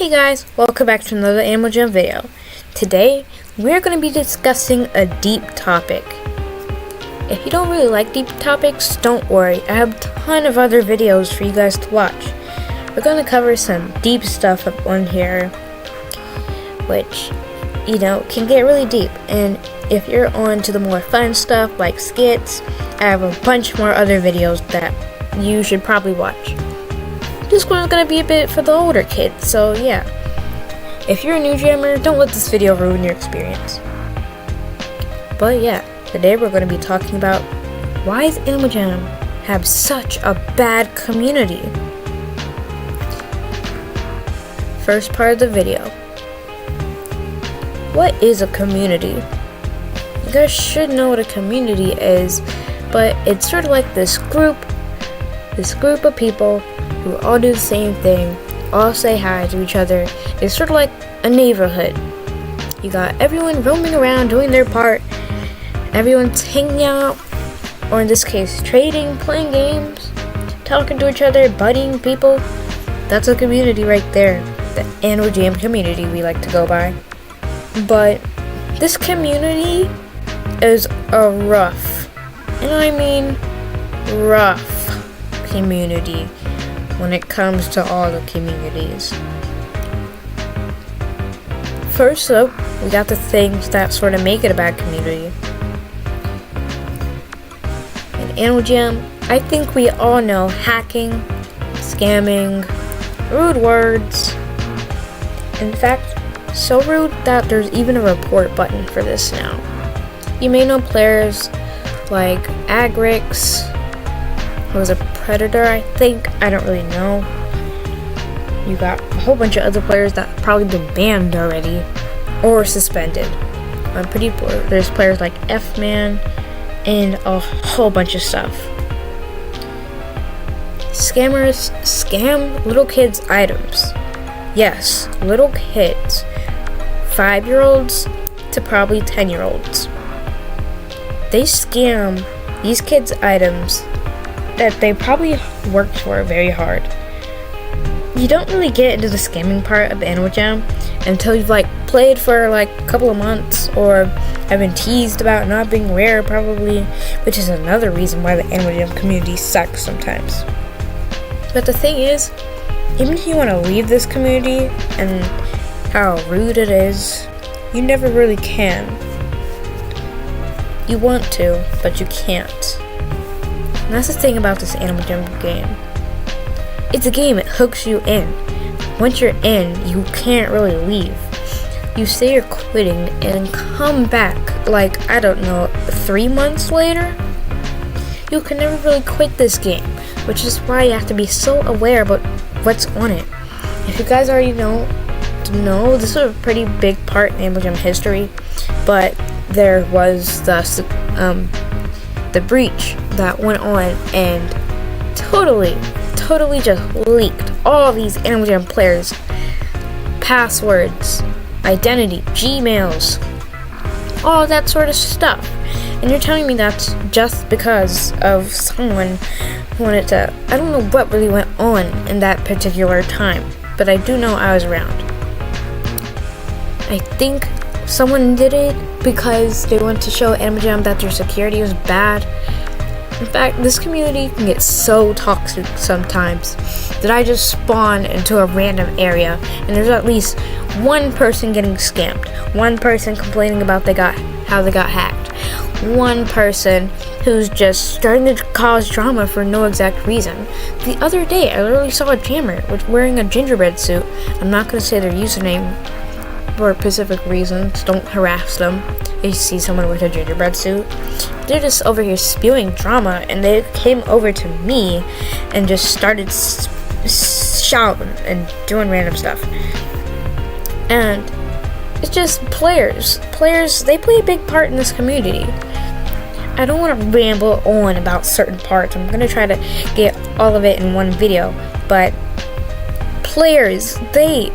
Hey guys, welcome back to another Animal Jam video. Today, we're going to be discussing a deep topic. If you don't really like deep topics, don't worry, I have a ton of other videos for you guys to watch. We're going to cover some deep stuff up on here, which, can get really deep. And if you're on to the more fun stuff like skits, I have a bunch more other videos that you should probably watch. This one's gonna be a bit for the older kids, so yeah. If you're a new jammer, don't let this video ruin your experience. But yeah, today we're gonna be talking about why does Animal Jam have such a bad community? First part of the video. What is a community? You guys should know what a community is, but it's sort of like this group of people who all do the same thing, all say hi to each other. It's sort of like a neighborhood. You got everyone roaming around doing their part, everyone's hanging out, or in this case, trading, playing games, talking to each other, buddying people. That's a community right there, the Animal Jam community we like to go by. But this community is a rough, and I mean rough, community when it comes to all the communities. First up, we got the things that sort of make it a bad community. In Animal Jam, I think we all know hacking, scamming, rude words. In fact, so rude that there's even a report button for this now. You may know players like Agrix, who was a Predator, I think. I don't really know. You got a whole bunch of other players that have probably been banned already or suspended. I'm pretty poor. There's players like F-Man and a whole bunch of stuff. Scammers scam little kids' items. Yes, little kids. 5-year-olds to probably 10-year-olds. They scam these kids' items that they probably worked for very hard. You don't really get into the scamming part of Animal Jam until you've played for a couple of months, or have been teased about not being rare probably, which is another reason why the Animal Jam community sucks sometimes. But the thing is, even if you want to leave this community and how rude it is, you never really can. You want to, but you can't. And that's the thing about this Animal Jam game. It's a game, it hooks you in. Once you're in, you can't really leave. You say you're quitting and come back 3 months later. You can never really quit this game, which is why you have to be so aware about what's on it. If you guys already know, this is a pretty big part in Animal Jam history, but there was the breach that went on and totally just leaked all these Animal Jam players' passwords, identity, Gmails, all that sort of stuff. And you're telling me that's just because of someone who wanted to, I don't know what really went on in that particular time, but I do know I was around. I think someone did it because they want to show Animal Jam that their security was bad. In fact, this community can get so toxic sometimes that I just spawn into a random area and there's at least one person getting scammed, one person complaining about how they got hacked, one person who's just starting to cause drama for no exact reason. The other day, I literally saw a jammer wearing a gingerbread suit. I'm not going to say their username for specific reasons. Don't harass them if you see someone with a gingerbread suit. They're just over here spewing drama, and they came over to me and just started shouting and doing random stuff. And it's just players, they play a big part in this community. I don't want to ramble on about certain parts. I'm going to try to get all of it in one video, but players, they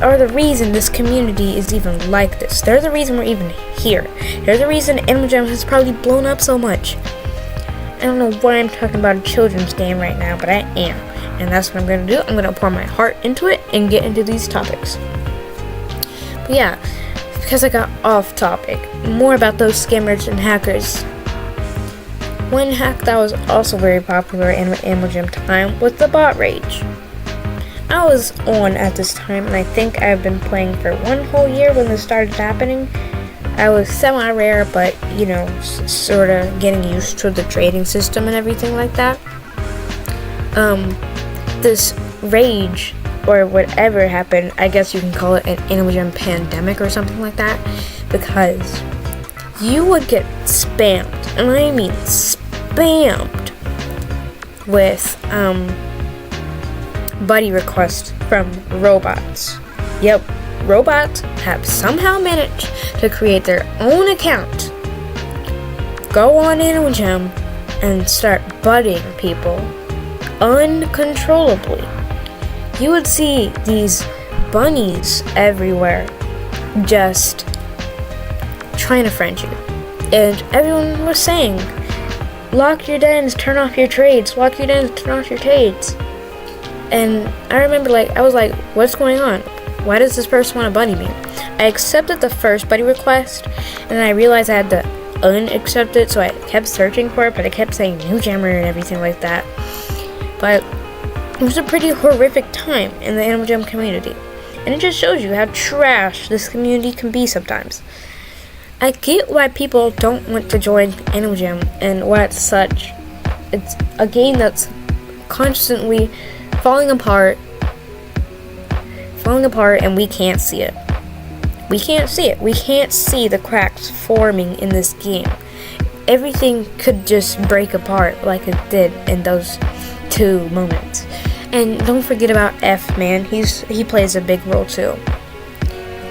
are the reason this community is even like this. They're the reason we're even here. They're the reason Animal Jam has probably blown up so much. I don't know why I'm talking about a children's game right now, but I am. And that's what I'm going to do. I'm going to pour my heart into it, and get into these topics. But yeah, because I got off topic, more about those scammers and hackers. One hack that was also very popular in Animal Jam time was the bot rage. I was on at this time, and I think I've been playing for 1 whole year when this started happening. I was semi-rare, but, sort of getting used to the trading system and everything like that. This rage, or whatever happened, I guess you can call it an Animal Jam pandemic or something like that, because you would get spammed, and I mean spammed, with, buddy requests from robots. Yep, robots have somehow managed to create their own account, go on Animal Jam, and start buddying people uncontrollably. You would see these bunnies everywhere just trying to friend you. And everyone was saying, lock your dens, turn off your trades, lock your dens, turn off your trades. And I remember, I was like, what's going on? Why does this person want to buddy me? I accepted the first buddy request, and then I realized I had to unaccept it, so I kept searching for it, but I kept saying new jammer and everything like that. But it was a pretty horrific time in the Animal Jam community, and it just shows you how trash this community can be sometimes. I get why people don't want to join Animal Jam and why it's a game that's constantly falling apart, and we can't see it. We can't see it. We can't see the cracks forming in this game. Everything could just break apart like it did in those 2 moments. And don't forget about F-Man. He plays a big role too.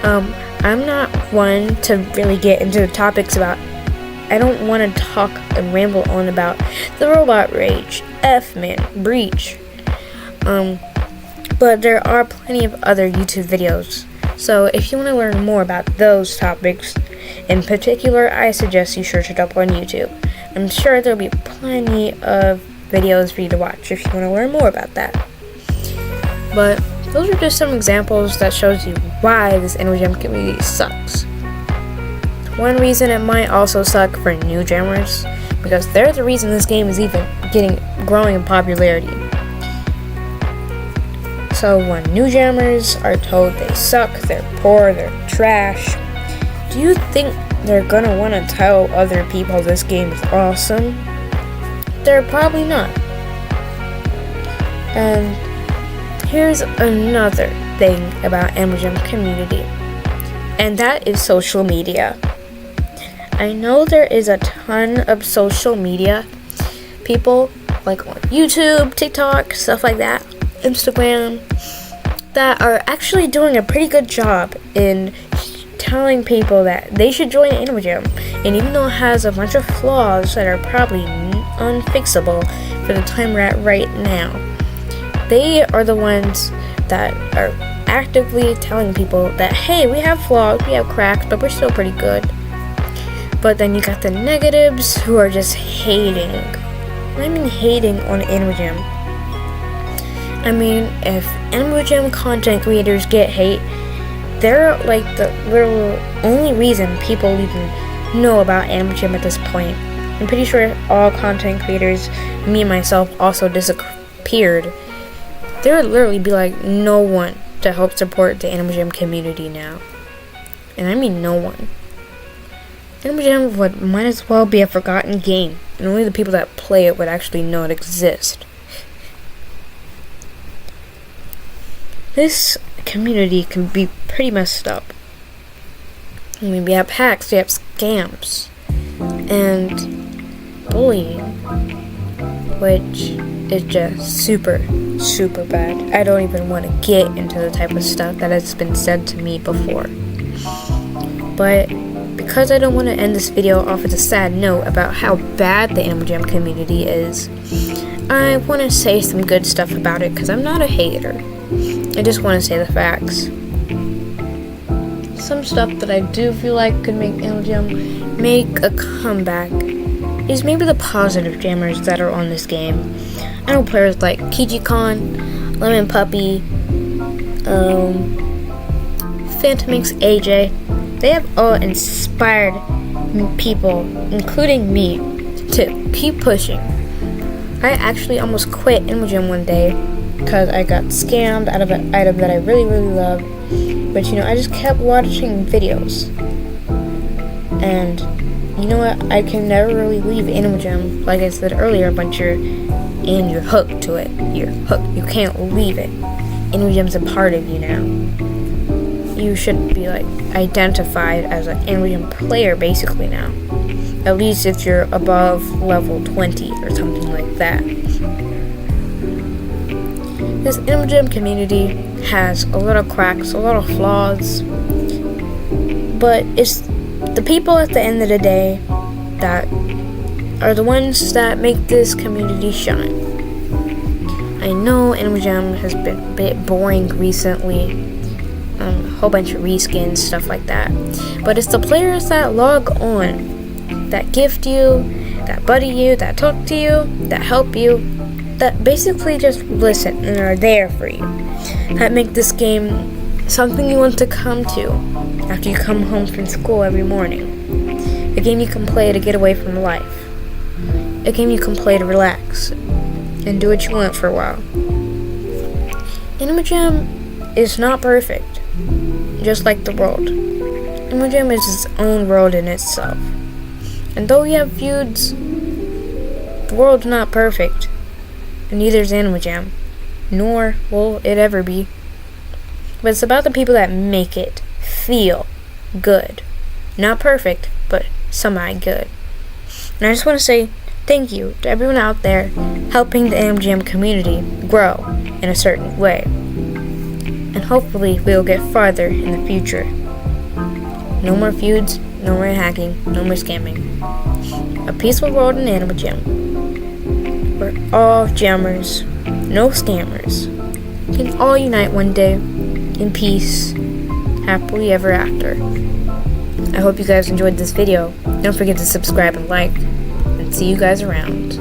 I'm not one to really get into the topics about. I don't want to talk and ramble on about the robot rage, F-Man, Breach. But there are plenty of other YouTube videos. So if you want to learn more about those topics in particular, I suggest you search it up on YouTube. I'm sure there'll be plenty of videos for you to watch if you want to learn more about that. But those are just some examples that shows you why this Animal Jam community sucks. One reason it might also suck for new jammers, because they're the reason this game is even growing in popularity. So when new jammers are told they suck, they're poor, they're trash, do you think they're gonna want to tell other people this game is awesome? They're probably not. And here's another thing about Animal Jam community, and that is social media. I know there is a ton of social media people, like on YouTube, TikTok, stuff like that, Instagram, that are actually doing a pretty good job in telling people that they should join Animal Jam. And even though it has a bunch of flaws that are probably unfixable for the time we're at right now, they are the ones that are actively telling people that, hey, we have flaws, we have cracks, but we're still pretty good. But then you got the negatives who are just hating. I mean hating on Animal Jam. I mean, if Animal Jam content creators get hate, they're like the literal only reason people even know about Animal Jam at this point. I'm pretty sure all content creators, me and myself, also disappeared. There would literally be like no one to help support the Animal Jam community now. And I mean no one. Animal Jam might as well be a forgotten game, and only the people that play it would actually know it exists. This community can be pretty messed up. I mean, we have hacks, we have scams, and bullying, which is just super, super bad. I don't even want to get into the type of stuff that has been said to me before. But because I don't want to end this video off with a sad note about how bad the Animal Jam community is, I want to say some good stuff about it because I'm not a hater. I just want to say the facts. Some stuff that I do feel like could make Animal Jam make a comeback is maybe the positive jammers that are on this game. I know players like KijiCon, Lemon Puppy, Phantomix, AJ, they have all inspired people, including me, to keep pushing. I actually almost quit Animal one day because I got scammed out of an item that I really, really love. But I just kept watching videos. And you know what? I can never really leave Animal Jam. Like I said earlier, once you're hooked to it. You're hooked. You can't leave it. Animal Jam's a part of you now. You should be identified as an Animal Jam player basically now. At least if you're above level 20 or something like that. This Animal Jam community has a lot of cracks, a lot of flaws, but it's the people at the end of the day that are the ones that make this community shine. I know Animal Jam has been a bit boring recently, a whole bunch of reskins, stuff like that, but it's the players that log on, that gift you, that buddy you, that talk to you, that help you, that basically just listen and are there for you, that make this game something you want to come to after you come home from school every morning. A game you can play to get away from life. A game you can play to relax and do what you want for a while. Animal Jam is not perfect, just like the world. Animal Jam is its own world in itself. And though we have feuds, the world's not perfect. And neither is Animal Jam, nor will it ever be. But it's about the people that make it feel good. Not perfect, but semi-good. And I just want to say thank you to everyone out there helping the Animal Jam community grow in a certain way. And hopefully we'll get farther in the future. No more feuds, no more hacking, no more scamming. A peaceful world in Animal Jam. We're all jammers, no scammers. We can all unite one day in peace, happily ever after. I hope you guys enjoyed this video. Don't forget to subscribe and like, and see you guys around.